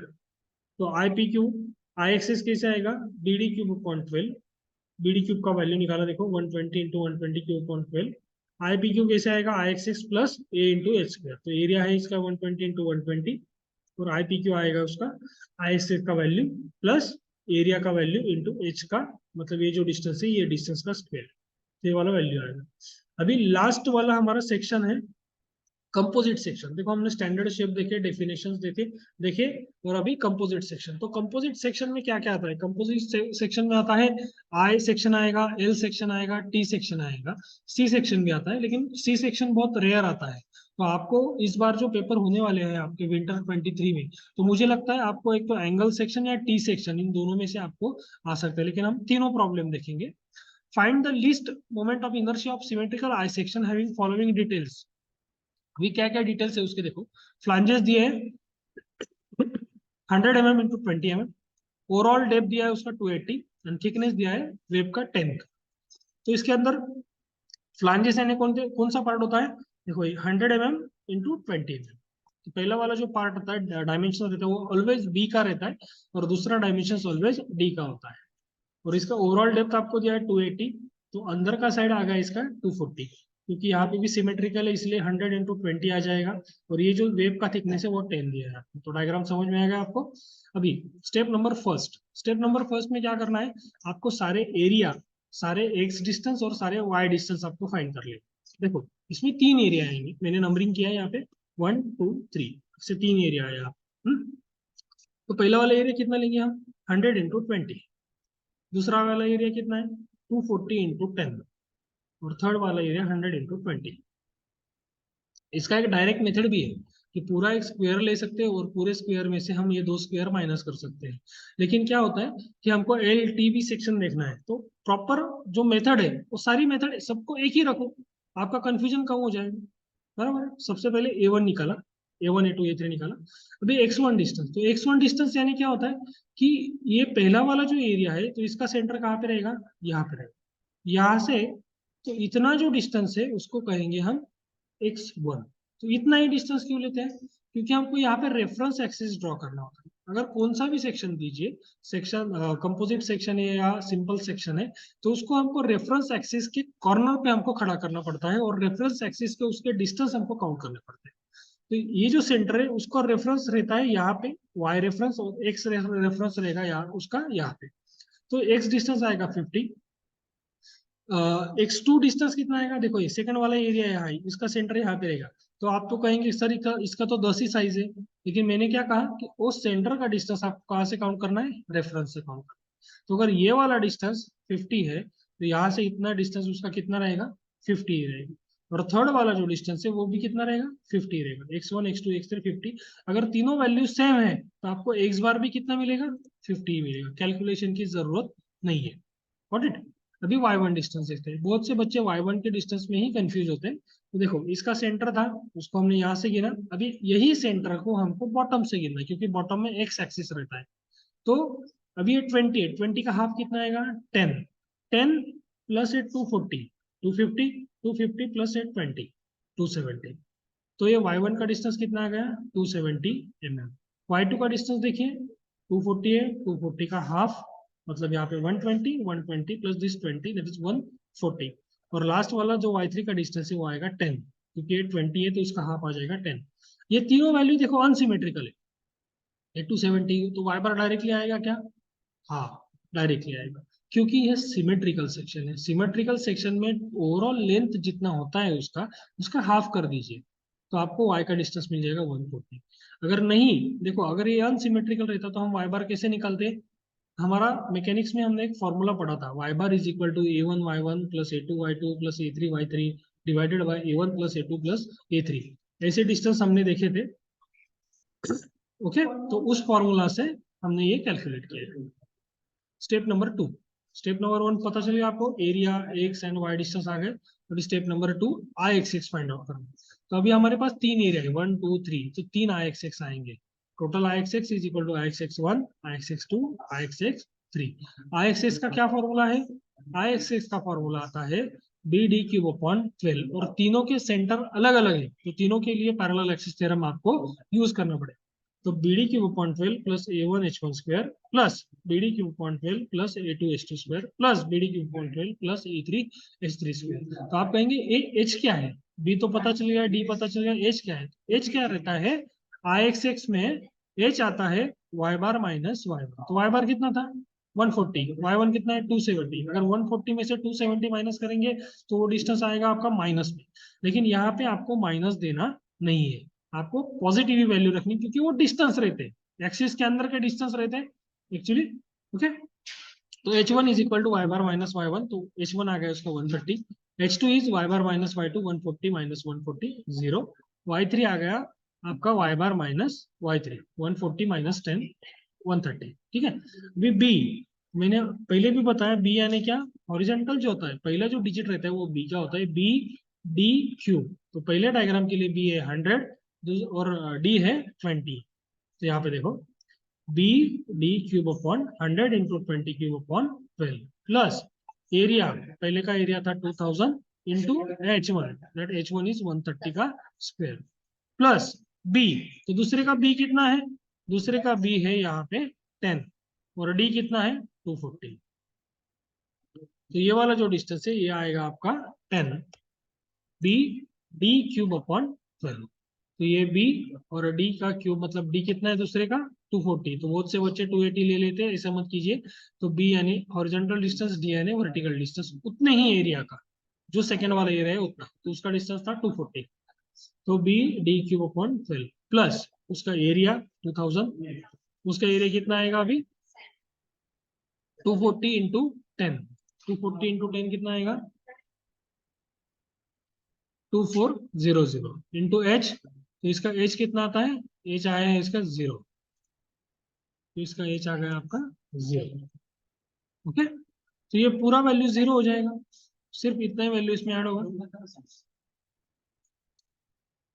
तो I P Q I axis कैसे आएगा, B D cube upon 12, B D cube का वैल्यू निकाला देखो 120 into 120 cube upon 12, I P Q कैसे आएगा, I axis plus A into H square, तो area है इसका 120 इंटू 120, और आई पी क्यू आएगा उसका आई एक्सिस का वैल्यू प्लस एरिया का वैल्यू इंटू एच का, मतलब ये जो डिस्टेंस है ये डिस्टेंस का स्क्वायर, ये वाला वैल्यू आएगा। अभी लास्ट वाला हमारा सेक्शन है कंपोजिट सेक्शन, देखो हमने स्टैंडर्ड शेप देखे, डेफिनेशंस देखे देखे और अभी कंपोजिट सेक्शन। तो कंपोजिट सेक्शन में क्या क्या आता है? कंपोजिट सेक्शन में आता है आई सेक्शन आएगा, एल सेक्शन आएगा, टी सेक्शन आएगा, सी सेक्शन भी आता है, लेकिन सी सेक्शन बहुत रेयर आता है। तो आपको इस बार जो पेपर होने वाले हैं आपके विंटर 23 में, तो मुझे लगता है आपको एक तो एंगल सेक्शन या टी सेक्शन, इन दोनों में से आपको आ सकता है, लेकिन हम तीनों प्रॉब्लम देखेंगे। Find the least moment of inertia of symmetrical I section having following details. अभी क्या क्या डिटेल्स है उसके देखो। फ्लांजेस दिए हैं 100 mm into 20 mm, overall depth दिया है उसका 280 एंड थिकनेस दिया है वेब का 10। तो इसके अंदर फ्लांजेस यानी कौन सा पार्ट होता है? देखो ये 100 mm इंटू 20 mm। तो पहला वाला जो पार्ट होता है डायमेंशन रहता है वो ऑलवेज बी का रहता है, और दूसरा डायमेंशन ऑलवेज डी का होता है। और इसका ओवरऑल डेप्थ आपको दिया है 280, तो अंदर का साइड आ गया इसका 240, क्योंकि यहाँ पे भी सिमेट्रिकल है इसलिए 100 इंटू 20 आ जाएगा। और ये जो वेव का थिकनेस है वो 10 दिया है आपको। तो डायग्राम समझ में आएगा आपको। अभी स्टेप नंबर फर्स्ट में क्या करना है? आपको सारे एरिया, सारे एक्स डिस्टेंस और सारे वाई डिस्टेंस आपको फाइंड कर ले। देखो इसमें 3 एरिया आएंगे, मैंने नंबरिंग किया है यहाँ पे 1 2 3 से 3 एरिया आया। तो पहला वाला एरिया कितना लेंगे हम? 100 इंटू 20। दूसरा वाला एरिया कितना है? 240 इंटू 10। और थर्ड वाला एरिया 100 इंटू 20। इसका एक डायरेक्ट मेथड भी है कि पूरा एक स्क्वायर ले सकते हैं और पूरे स्क्वायर में से हम ये 2 स्क्वायर माइनस कर सकते हैं। लेकिन क्या होता है कि हमको एल टी बी सेक्शन देखना है, तो प्रॉपर जो मेथड है वो सारी मेथड सबको एक ही रखो, आपका कंफ्यूजन कम हो जाएगा। बराबर है? सबसे पहले ए 1 निकाला, A1 A2 A3 निकाला। अभी x1 डिस्टेंस, तो x1 डिस्टेंस यानी क्या होता है कि ये पहला वाला जो एरिया है तो इसका सेंटर कहाँ पे रहेगा? यहाँ पे रहेगा। यहाँ से तो इतना जो डिस्टेंस है उसको कहेंगे हम x1। तो इतना ही डिस्टेंस क्यों लेते हैं? क्योंकि हमको यहाँ पे रेफरेंस एक्सिस ड्रॉ करना होता है। अगर कौन सा भी सेक्शन दीजिए, सेक्शन कंपोजिट सेक्शन है या सिंपल सेक्शन है, तो उसको हमको रेफरेंस एक्सिस के कॉर्नर पे हमको खड़ा करना पड़ता है, और रेफरेंस एक्सिस के उसके डिस्टेंस हमको काउंट करने पड़ते हैं। तो ये जो सेंटर है उसका रेफरेंस रहता है यहाँ पे y रेफरेंस, और x रेफरेंस रहेगा यहाँ उसका यहाँ पे। तो x डिस्टेंस आएगा 50, x2 डिस्टेंस कितना आएगा? देखो ये सेकंड वाला एरिया यहाँ है, इसका सेंटर यहाँ पे रहेगा। तो आप तो कहेंगे सर इसका तो 10 ही साइज है, लेकिन मैंने क्या कहा कि उस सेंटर का डिस्टेंस आपको कहाँ से काउंट करना है? रेफरेंस से काउंट करना है। तो अगर ये वाला डिस्टेंस 50 है तो यहाँ से इतना डिस्टेंस उसका कितना रहेगा? 50 ही रहेगा। और थर्ड वाला जो डिस्टेंस है वो भी कितना रहेगा? 50 रहेगा। x1 x2 x3 50। अगर तीनों वैल्यू सेम है तो आपको x बार भी कितना मिलेगा? 50 ही मिलेगा। कैलकुलेशन की जरूरत नहीं है। Got it? अभी y1 डिस्टेंस देखते हैं। बहुत से बच्चे y1 के डिस्टेंस में ही कंफ्यूज होते हैं। तो देखो इसका सेंटर था, उसको हमने यहाँ से गिना। अभी यही सेंटर को हमको बॉटम से गिनना है, क्योंकि बॉटम में एक्स एक्सिस रहता है। तो अभी ये 20 है, 20 का हाफ कितना आएगा? 10। 10 प्लस 240, 250, 250 प्लस 20, 270। तो ये y1 का डिस्टेंस कितना आ गया? 270 mm। y2 का डिस्टेंस देखिए 240 है, 240 का हाफ मतलब यहाँ पे 120, 120 प्लस दिस 20 दैट इज 140। और लास्ट वाला जो y3 का डिस्टेंस है वो आएगा 10, क्योंकि ये 20 है तो इसका हाफ आ जाएगा 10। ये तीनों वैल्यू देखो अनसिमेट्रिकल है। ये 270 तो y बार डायरेक्टली आएगा क्या? हाँ, डायरेक्टली आएगा, क्योंकि यह सिमेट्रिकल सेक्शन है। सिमेट्रिकल सेक्शन में ओवरऑल लेंथ जितना होता है उसका उसका हाफ कर दीजिए, तो आपको y का डिस्टेंस मिल जाएगा 140। अगर नहीं, देखो अगर ये अनसिमेट्रिकल रहता तो हम y बार कैसे निकालते? हमारा मैकेनिक्स में हमने एक फॉर्मूला पढ़ा था, y bar is equal to A1 Y1 plus A2 Y2 plus A3 Y3 divided by A1 plus A2 plus A3। ऐसे डिस्टेंस हमने देखे थे। ओके, तो उस फॉर्मूला से हमने ये कैलकुलेट किया। स्टेप नंबर 2, स्टेप नंबर 1 पता चलिए आपको, area X and Y distance आ गए। अभी step number 2, I X X find out करना। तो अभी हमारे पास 3 एरिया है 1 2 3, तो 3 आई एक्स एक्स आएंगे। Total I X X is equal to I X X 1, I X X 2, I X X 3। I X X का क्या फॉर्मूला है? आई एक्स एक्स का फॉर्मूला आता है BD³ अपॉन 12, और तीनों के सेंटर अलग अलग है, तो तीनों के लिए पैरेलल एक्सिस थ्योरम आपको यूज करना पड़ेगा। तो BD³ upon 12 plus A1 H1 square plus BD³ upon 12 plus A2 H2 square plus BD³ upon 12 plus A3 H3 square. तो आप कहेंगे H क्या है? B तो पता चल गया, D पता चल गया, H क्या है? H क्या रहता है? IXX में H आता है y बार माइनस y बार। तो y बार कितना था? 140। y1 कितना है? 270। अगर 140 में से 270 माइनस करेंगे तो वो डिस्टेंस आएगा आपका माइनस में। लेकिन यहाँ पे आपको माइनस देना नहीं है, आपको पॉजिटिव ही वैल्यू रखनी, क्योंकि वो डिस्टेंस रहते हैं, एक्सिस के अंदर के डिस्टेंस रहते हैं एक्चुअली। ओके, तो h1 is equal to Y bar minus Y one, तो h1 आ गया उसका 130, h2 is Y bar minus Y two 140 minus 140 0, y3 आ गया आपका Y bar minus Y three 140 minus 10 130। ठीक है, अभी बी मैंने पहले भी बताया, बी यानी क्या, हॉरिजॉन्टल जो होता है पहला जो डिजिट रहता है वो बी क्या होता है, बी डी क्यूब। तो पहले डायग्राम के लिए बी है 100 और डी है 20। तो यहाँ पे देखो B D cube upon 100 into 20 cube upon 12 plus area, पहले का एरिया था 2000 into h1, that h1 is 130 का स्क्वायर, प्लस बी, तो दूसरे का बी कितना है, दूसरे का बी है यहाँ पे 10 और डी कितना है 240। तो ये वाला जो डिस्टेंस है ये आएगा आपका 10 बी डी क्यूब अपॉन 12। तो ये बी और डी का क्यूब, मतलब डी कितना है दूसरे का 240, तो बहुत से बच्चे 280 ले लेते हैं, ऐसा मत कीजिए। तो बी यानी हॉरिजॉन्टल डिस्टेंस, डी यानी वर्टिकल डिस्टेंस, उतने ही एरिया का जो सेकेंड वाला एरिया है उतना, तो उसका डिस्टेंस था 240। तो B D cube upon 12 plus उसका एरिया 2000, उसका एरिया कितना आएगा अभी 240 इंटू 10, 240 इंटू 10 कितना आएगा 2400 इंटू एच, तो इसका एच कितना आता है, एच आया है इसका 0, तो इसका एच आ गया आपका 0। ओके, तो ये पूरा वैल्यू 0 हो जाएगा, सिर्फ इतना ही वैल्यू इसमें ऐड होगा।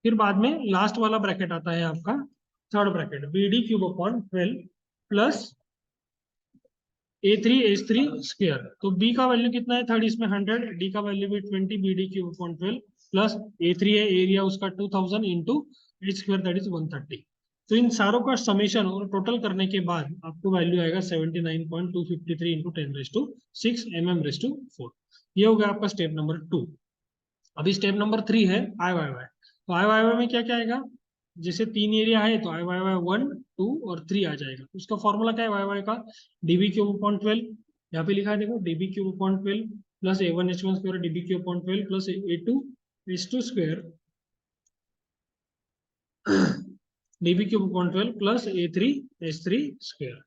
फिर बाद में लास्ट वाला ब्रैकेट आता है आपका third bracket, B D cube upon 12 plus A three square. तो बी का वैल्यू कितना है थर्ड, इसमें 100, डी का वैल्यू भी 20, B D cube upon 12 plus ए3 है एरिया उसका 2000 into H square that is 130। तो इन सारों का समेशन और टोटल करने के बाद आपको वैल्यू आएगा 79.253 इंटू 10⁶ mm⁴। ये हो गया आपका स्टेप नंबर 2। अभी स्टेप नंबर 3 है आई वाई वाई। तो आई वाई वाई में क्या क्या आएगा, जैसे 3 एरिया है तो आई वाई वाई 1 2 और 3 आ जाएगा। उसका फॉर्मूला क्या है वाई वाई का, डीबी क्यूब अपॉन 12, यहाँ पे लिखा है देखो DB cube upon 12 plus A one H one square dB cube upon 12 plus A two square dB cube upon 12 plus A three square.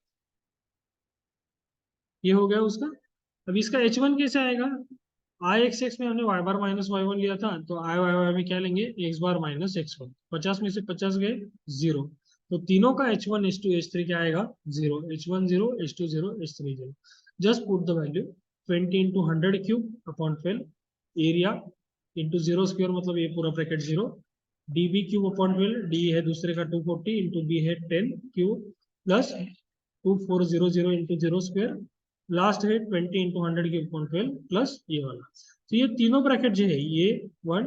ये हो गया उसका। अब इसका h1 कैसे आएगा, आई एक्स एक्स में हमने Y bar minus Y one लिया था, तो आई वाई वाई में क्या लेंगे x bar minus X one, 50 में से 50 गए 0, तो तीनों का h1 h2 h3 क्या आएगा 0, h1 0 h2 0 h3 0। Just put the value 20 into 100 cube upon 12 area into 0 square, मतलब ये पूरा bracket 0, D B cube upon 12, D है दूसरे का 240 इंटू बी है 10 cube plus 2400 into 0 square, last है 20 इंटू 100 के अपॉन 12 प्लस ये वाला। तो ये तीनों ब्रैकेट जो है ये 1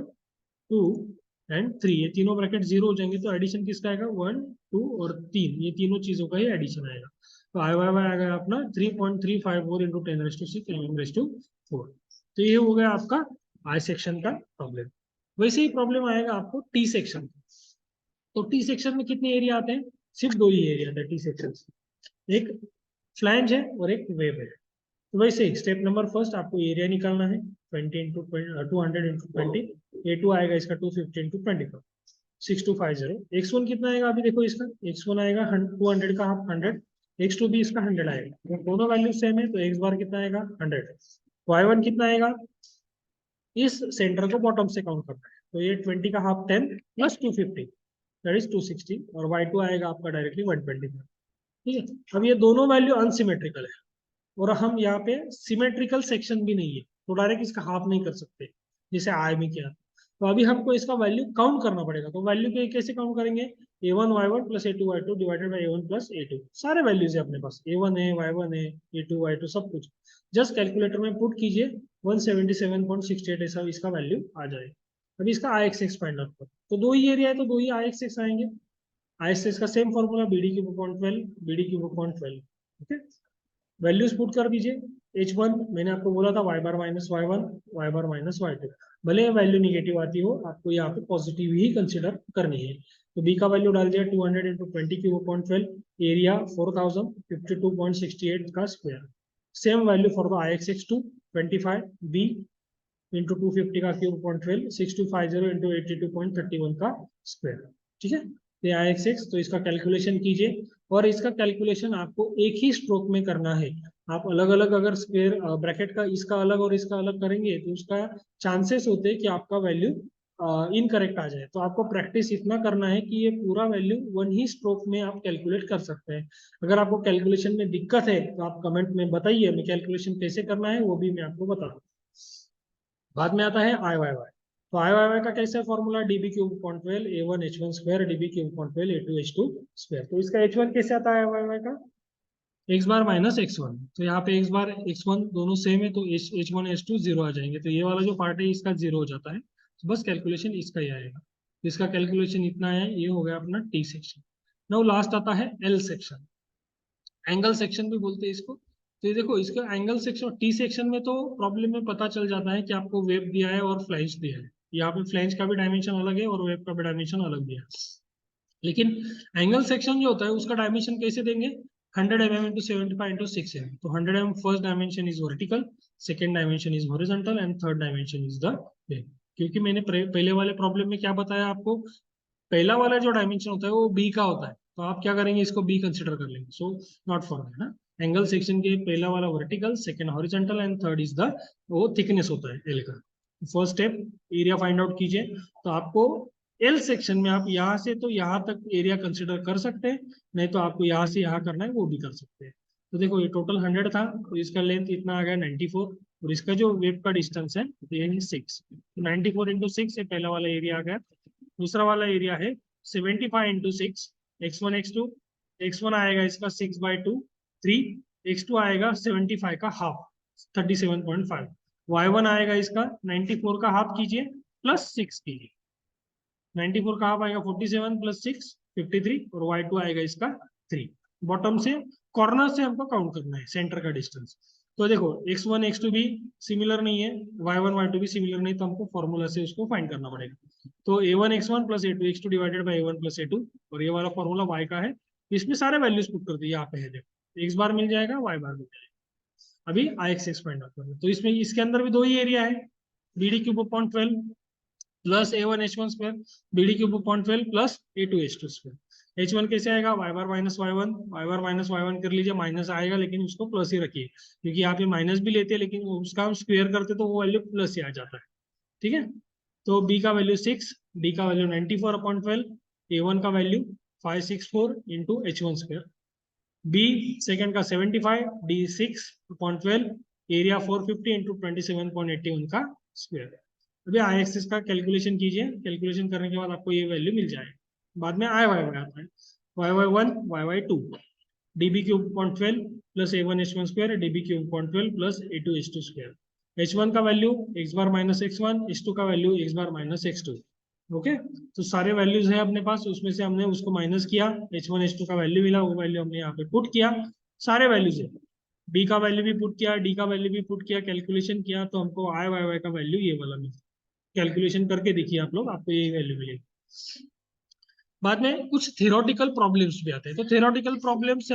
2 एंड 3, ये तीनों ब्रैकेट 0 हो जाएंगे, तो एडिशन किसका आएगा 1 2 और 3, ये तीनों चीजों का ही एडिशन आएगा। तो आई वाई वाई आएगा अपना 3.354 इंटू 10⁶ mm⁴। तो ये हो गया आपका आई सेक्शन का प्रॉब्लम। वैसे ही प्रॉब्लम आएगा आपको टी सेक्शन। तो टी सेक्शन में कितने एरिया आते हैं, सिर्फ 2 ही एरिया आता है टी सेक्शन, एक फ्लैंज है और एक वेब है। तो वैसे ही स्टेप नंबर फर्स्ट आपको एरिया निकालना है 20 इंटू 200 इंटू 20, ए टू आएगा इसका 250 इंटू 25 6250। x1 कितना आएगा अभी देखो इसका, x1 आएगा 200 का हाफ 100, x2 भी इसका 100 आएगा, तो दोनों वैल्यू सेम है, तो x बार कितना आएगा 100, y1 कितना आएगा, इस सेंटर को बॉटम से काउंट करना है, तो ये 20 का हाफ 10 प्लस 250 दैट इज 260, और y2 आएगा आपका डायरेक्टली 125। ठीक है, अब ये दोनों वैल्यू अनसिमेट्रिकल है और हम यहाँ पे सिमेट्रिकल सेक्शन भी नहीं है, तो डायरेक्ट इसका हाफ नहीं कर सकते जैसे आई में किया। तो अभी हमको इसका वैल्यू काउंट करना पड़ेगा, तो वैल्यू के कैसे काउंट करेंगे, a1 y1 plus a2 y2 divided by a1 plus a2, सारे वैल्यूज है अपने पास, a1 है y1 है a2 y2 सब कुछ, जस्ट कैलकुलेटर में पुट कीजिए 177.68 ऐसा इसका वैल्यू आ जाए। अभी इसका आई एक्स एक्स फाइंड आउट कर, तो 2 ही एरिया है तो 2 ही आई एक्स एक्स आएंगे, आई एक्स एक्स का same formula B D cube upon 12 B D cube upon 12। Okay, values put कर दीजिए, h1 मैंने आपको बोला था y bar minus Y one Y bar minus Y two, भले वैल्यू निगेटिव आती हो आपको यहाँ पे पॉजिटिव ही कंसिडर करनी है। तो b का वैल्यू डाल दिया 200 इंटू 20 क्यूब अपॉन 12 एरिया 4052.68 का square. Same value for the I X X two 25 b into 250 का क्यूब अपॉन 12, 6250 इंटू 82.31 का स्क्वायर। ठीक है, ये आई एक्स एक्स, तो इसका कैलकुलेशन कीजिए, और इसका कैलकुलेशन आपको एक ही स्ट्रोक में करना है। आप अलग अलग अगर स्क्वायर ब्रैकेट का इसका अलग और इसका अलग करेंगे तो उसका चांसेस होते हैं कि आपका वैल्यू इनकरेक्ट आ जाए। तो आपको प्रैक्टिस इतना करना है कि ये पूरा वैल्यू वन ही स्ट्रोक में आप कैलकुलेट कर सकते हैं। अगर आपको कैलकुलेशन में दिक्कत है तो आप कमेंट में बताइए, मैं कैलकुलेशन कैसे करना है वो भी मैं आपको बता दूँ। बाद में आता है आई वाई वाई। तो आई वाई वाई का कैसे formula, D B cube upon 12 A one H one square dB cube upon 12 A two H two square. तो इसका एच वन कैसे आता है आई वाई वाई का, X bar minus X one. तो यहाँ पे एक्स बार एक्स वन दोनों सेम है, तो H one H two zero आ जाएंगे, तो ये वाला जो पार्ट है इसका जीरो हो जाता है, तो बस कैलकुलेशन इसका ही आएगा। तो इसका कैलकुलेशन इतना है, ये हो गया अपना टी सेक्शन। नाउ लास्ट आता है एल सेक्शन, एंगल सेक्शन भी बोलते हैं इसको। तो ये देखो, इसका एंगल सेक्शन टी सेक्शन में तो प्रॉब्लम में पता चल जाता है कि आपको वेब दिया है और फ्लैंज दिया है। यहाँ पे फ्लैंज का भी डायमेंशन अलग है और वेब का भी डायमेंशन अलग दिया है। लेकिन एंगल सेक्शन जो होता है उसका डायमेंशन कैसे देंगे, 100 mm इंटू 75 इंटू 6 mm। तो 100 mm first dimension is vertical, second dimension is horizontal and third dimension is the web. क्योंकि मैंने पहले वाले प्रॉब्लम में क्या बताया आपको, पहला वाला जो डायमेंशन होता है वो बी का होता है, तो आप क्या करेंगे, इसको बी कंसिडर कर लेंगे। सो नॉट फॉर दैट ना, एंगल सेक्शन के पहला वाला vertical, second horizontal and third is the वो थिकनेस होता है एल का। First step area find out कीजिए। तो आपको एल सेक्शन में आप यहाँ से तो यहाँ तक एरिया कंसिडर कर सकते हैं, नहीं तो आपको यहाँ से यहाँ करना है वो भी कर सकते हैं। तो देखो ये टोटल 100 था, तो इसका लेंथ इतना आ गया 94, और इसका जो वेब का डिस्टेंस है ये है 6। 94 इंटू 6 ये पहला वाला एरिया आ गया। दूसरा वाला एरिया है 75 इंटू 6, x1 x2, x1 आएगा इसका 6/2 3, x2 आएगा 75 का हाफ 37.5, y1 आएगा इसका 94 का हाफ कीजिए प्लस 6 कीजिए, 94 का हाफ आएगा 47 प्लस 6 53, और y2 आएगा इसका 3। बॉटम से कॉर्नर से हमको काउंट करना है सेंटर का डिस्टेंस। तो देखो x1 x2 भी सिमिलर नहीं है, y1 y2 भी सिमिलर नहीं, तो हमको फॉर्मूला से उसको फाइंड करना पड़ेगा। तो a1 x1 plus a2 x2 divided by a1 plus a2, और ये वाला फॉर्मूला y का है, इसमें सारे वैल्यूज पुट कर दिए यहाँ पे है, देखो x बार मिल जाएगा y बार मिल जाएगा। अभी I X X find out करना, तो इसमें इसके अंदर भी दो ही एरिया है, B D cube upon 12 plus A one H one square B D cube upon 12 plus A two H two square. H one कैसे आएगा, Y bar minus Y one, Y bar minus Y one कर लीजिए, minus आएगा लेकिन उसको plus ही रखिए, क्योंकि यहाँ पे माइनस भी लेते हैं लेकिन उसका हम स्क्वायर करते तो वो वैल्यू प्लस ही आ जाता है। ठीक है, तो बी का वैल्यू 6, डी का वैल्यू 94 अपॉन 12, ए वन का value 564 into H one square, B second का 75, डी 6/12, एरिया 450 इंटू 27.81 का स्क्वायर। अभी आई एक्सिस का कैलकुलेशन कीजिए, कैलकुलेशन करने के बाद आपको ये वैल्यू मिल जाएगा। बाद में आई वाई वाई आता है, Y Y one Y Y two, D B cube upon 12 plus A one H one square dB cube upon 12 plus A two H two square. H one का value X bar minus X one, H two का value X bar minus X two. Okay, तो सारे values है अपने पास, उसमें से हमने उसको माइनस किया, एच वन एच टू का वैल्यू मिला, वो वैल्यू हमने यहाँ पे पुट किया, सारे वैल्यूज है, बी का वैल्यू भी पुट किया, डी का वैल्यू भी पुट किया, कैलकुलेशन किया, तो हमको आई वाई वाई का वैल्यू ये वाला मिला। कैलकुलेशन करके देखिए आप लोग, आपको यही वैल्यू मिलेगी। बाद में कुछ थियोरेटिकल प्रॉब्लम्स भी आते हैं, तो थियोरेटिकल प्रॉब्लम्स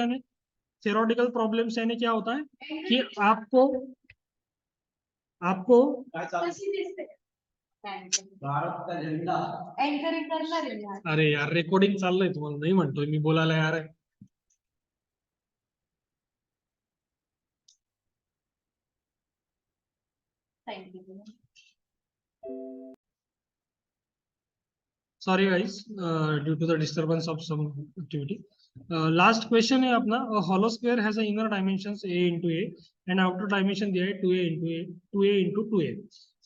यानी क्या होता है कि आपको आपको भारत का झंडा एंकरिंग करणार आहे यार. अरे यार रेकॉर्डिंग चाललंय, तुम्हाला नाही म्हणतोय मी, बोलायला यार आहे. Thank you. Sorry guys, due to the disturbance of some activity. Last question है अपना, a hollow square has a inner dimensions a into a and outer dimension दिया है 2a into a 2a into 2a.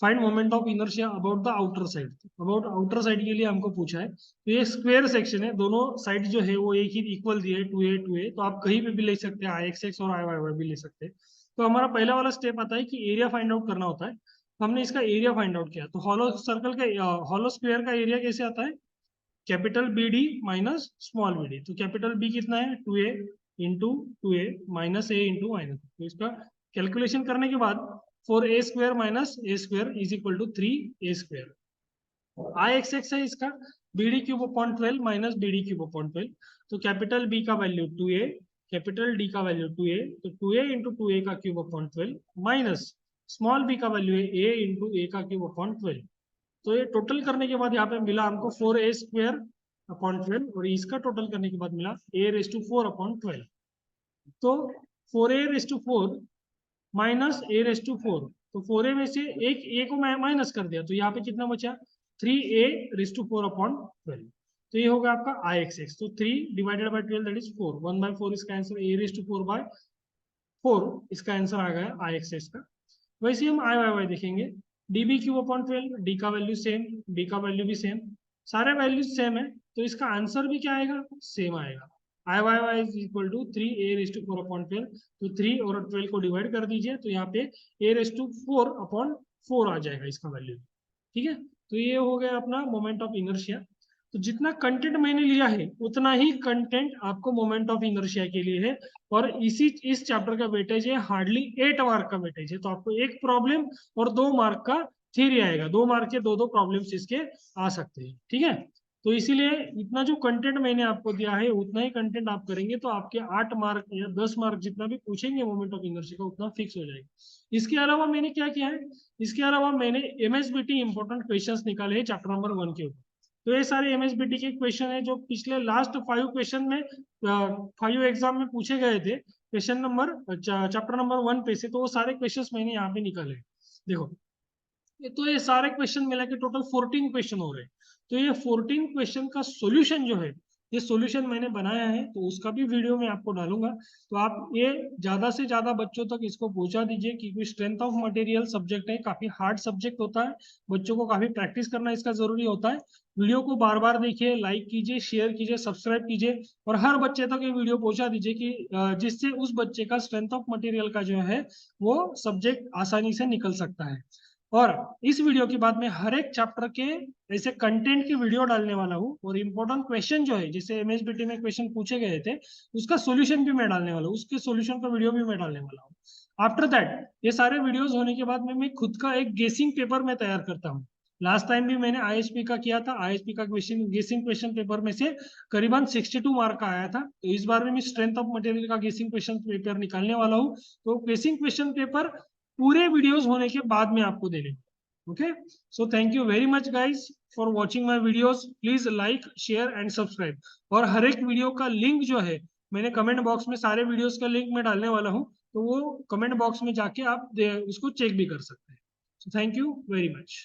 Find moment of inertia about the outer side. About outer side के लिए हमको पूछा है, तो ये स्क्वायर सेक्शन है, दोनों साइड जो है वो एक ही इक्वल दिए है 2a 2a, तो आप कहीं पे भी ले सकते हैं, आई एक्स एक्स और आई वाई वाई भी ले सकते हैं। तो हमारा पहला वाला स्टेप आता है कि एरिया फाइंड आउट करना होता है। हमने इसका एरिया फाइंड आउट किया, तो हॉलो सर्कल का हॉलो स्क्वायर का एरिया कैसे आता है, capital B D minus small B D. तो कैपिटल बी कितना है 2a into 2a minus A into minus, तो इसका कैलकुलेशन करने के बाद 4a square minus A square is equal to 3a square. I X X है इसका B D cube upon 12 minus B D cube upon 12, तो कैपिटल बी का value 2a, capital D का वैल्यू 2a, तो 2a into 2a का cube upon 12 minus small B का value है a into A का क्यूब अपॉन 12। तो ये टोटल करने के बाद यहाँ पे मिला हमको 4a स्क्वायर अपॉन 12 और इसका टोटल करने के बाद मिला a रेस टू 4 अपॉन 12। तो 4a raise to 4 minus a raise to 4, तो 4a में से एक a को मैं माइनस कर दिया, तो यहाँ पे कितना बचा 3a रेस टू 4 अपॉन 12। तो ये होगा आपका ix, तो 3 डिवाइडेड बाई 12 दैट इज 4, 1/4 इसका आंसर, a रेस टू 4/4 इसका आंसर आ गया ix का। वैसे हम आई वाई वाई देखेंगे, D B cube upon 12, D का वैल्यू सेम, डी का वैल्यू भी सेम, सारे वैल्यूज सेम है, तो इसका आंसर भी क्या आएगा, सेम आएगा। I Y Y is equal to 3a raise to 4 upon 12, तो 3 और 12 को डिवाइड कर दीजिए, तो यहाँ पे a रेस टू 4 अपॉन 4 आ जाएगा इसका वैल्यू। ठीक है, तो ये हो गया अपना मोमेंट ऑफ इनर्शिया। तो जितना कंटेंट मैंने लिया है उतना ही कंटेंट आपको मोमेंट ऑफ इनर्शिया के लिए है, और इस चैप्टर का वेटेज है हार्डली 8 मार्क का वेटेज है, तो आपको एक प्रॉब्लम और 2 मार्क का थ्योरी आएगा, 2 मार्क के दो प्रॉब्लम्स इसके आ सकते हैं। ठीक है, तो इसीलिए इतना जो कंटेंट मैंने आपको दिया है उतना ही कंटेंट आप करेंगे, तो आपके 8 मार्क या 10 मार्क जितना भी पूछेंगे मोमेंट ऑफ इनर्शिया का उतना फिक्स हो जाएगा। इसके अलावा मैंने क्या किया है, इसके अलावा मैंने एमएसबीटी इंपॉर्टेंट क्वेश्चंस निकाले हैं चैप्टर नंबर 1 के ऊपर। तो ये सारे एमएसबीटी के क्वेश्चन है जो पिछले लास्ट 5 क्वेश्चन में 5 एग्जाम में पूछे गए थे, क्वेश्चन नंबर चैप्टर नंबर 1 पे से, तो वो सारे क्वेश्चंस मैंने यहाँ पे निकाले। देखो, तो ये सारे क्वेश्चन मिला के टोटल 14 क्वेश्चन हो रहे हैं। तो ये 14 क्वेश्चन का सॉल्यूशन जो है, ये सॉल्यूशन मैंने बनाया है, तो उसका भी वीडियो मैं आपको डालूंगा। तो आप ये ज्यादा से ज्यादा बच्चों तक इसको पहुंचा दीजिए, क्योंकि स्ट्रेंथ ऑफ मटेरियल सब्जेक्ट है, काफी हार्ड सब्जेक्ट होता है, बच्चों को काफी प्रैक्टिस करना इसका जरूरी होता है। वीडियो को बार बार देखिए, लाइक कीजिए, शेयर कीजिए, सब्सक्राइब कीजिए, और हर बच्चे तक ये वीडियो पहुंचा दीजिए कि जिससे उस बच्चे का स्ट्रेंथ ऑफ मटेरियल का जो है वो सब्जेक्ट आसानी से निकल सकता है। और इस वीडियो के बाद मैं हर एक चैप्टर के ऐसे कंटेंट की वीडियो डालने वाला हूँ, और इंपॉर्टेंट क्वेश्चन जो है जैसे एमएसबीटी में क्वेश्चन पूछे गए थे उसका सॉल्यूशन भी मैं डालने वाला हूँ, उसके सॉल्यूशन का वीडियो भी मैं डालने वाला हूँ। आफ्टर दैट ये सारे वीडियोस होने के बाद में मैं खुद का एक गेसिंग पेपर में तैयार करता हूँ। लास्ट टाइम भी मैंने आईएसपी का किया था, आईएसपी का क्वेश्चन गेसिंग क्वेश्चन पेपर में से करीबन 62 मार्क का आया था। तो इस बार में मैं स्ट्रेंथ ऑफ मटेरियल का गेसिंग क्वेश्चन पेपर निकालने वाला हूँ, तो गेसिंग क्वेश्चन पेपर पूरे वीडियोस होने के बाद में आपको दे देंगे। Okay, so thank you very much guys for watching my videos. Please like, share and subscribe. और हर एक वीडियो का लिंक जो है मैंने कमेंट बॉक्स में सारे वीडियोस का लिंक मैं डालने वाला हूँ, तो वो कमेंट बॉक्स में जाके आप उसको चेक भी कर सकते हैं। So thank you very much.